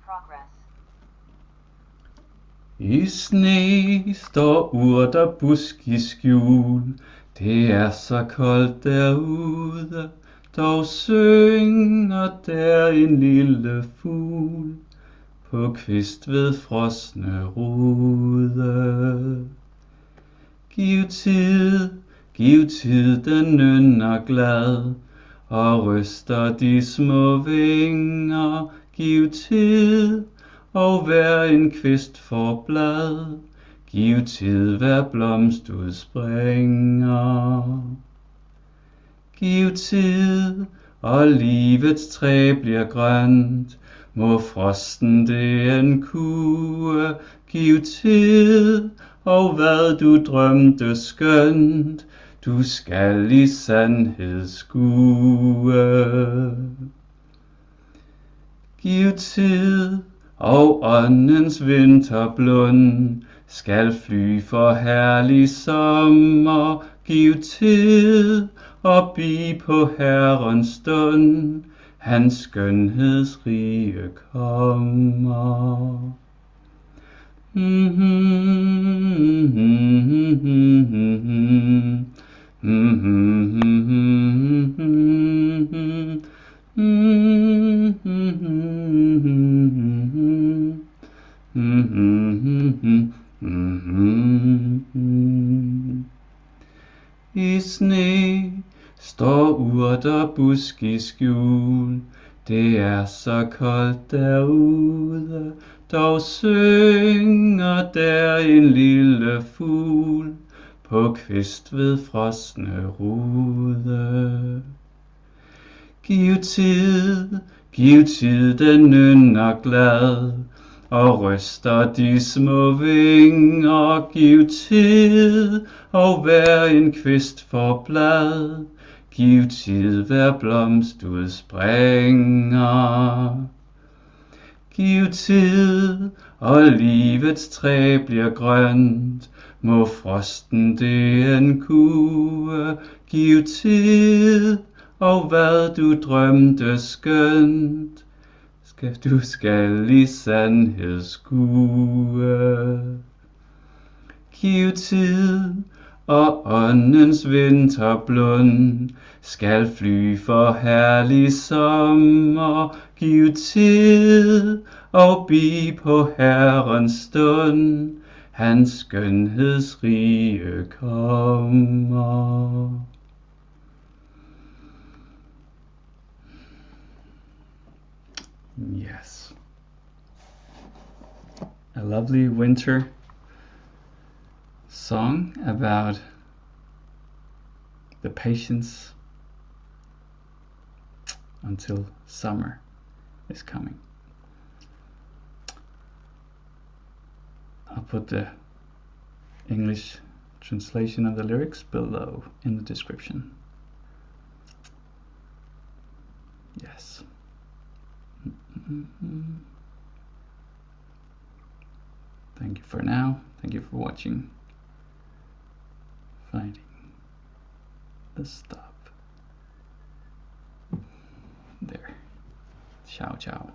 progress. I sne står urt og busk i skjul. Det er så koldt derude, dog synger der en lille fugl på kvist ved frosne rode. Giv tid, den nynner glad, og ryster de små vinger. Giv tid, og hver en kvist får blad. Giv tid, hver blomst udspringer. Giv tid, og livets træ bliver grønt. Må frosten det en kue. Giv tid, og hvad du drømte skønt, du skal i sandhed skue. Giv tid, og åndens vinterblund skal fly for herlig sommer. Giv tid, og bi på Herrens stund, hans skønhedsrige kommer. I sne står urt og busk i skjul. Det er så koldt derude, dog synger der en lille fugl på kvist ved frosne rode. Giv tid, den nynner glad, og ryster de små vinger. Giv tid, og hver en kvist får blad. Giv tid, hver blomst udspringer. Giv tid, og livets træ bliver grønt. Må frosten det en kue. Giv tid, og hvad du drømte skønt, du skal i sandhed skue. Giv tid, og åndens vinterblund skal fly for herlig sommer. Giv tid, og bi på Herrens stund, hans skønhedsrige kommer. Yes. A lovely winter song about the patience until summer is coming. I'll put the English translation of the lyrics below in the description. Yes. Thank you for now. Thank you for watching. Finding the stop. There. Ciao, ciao.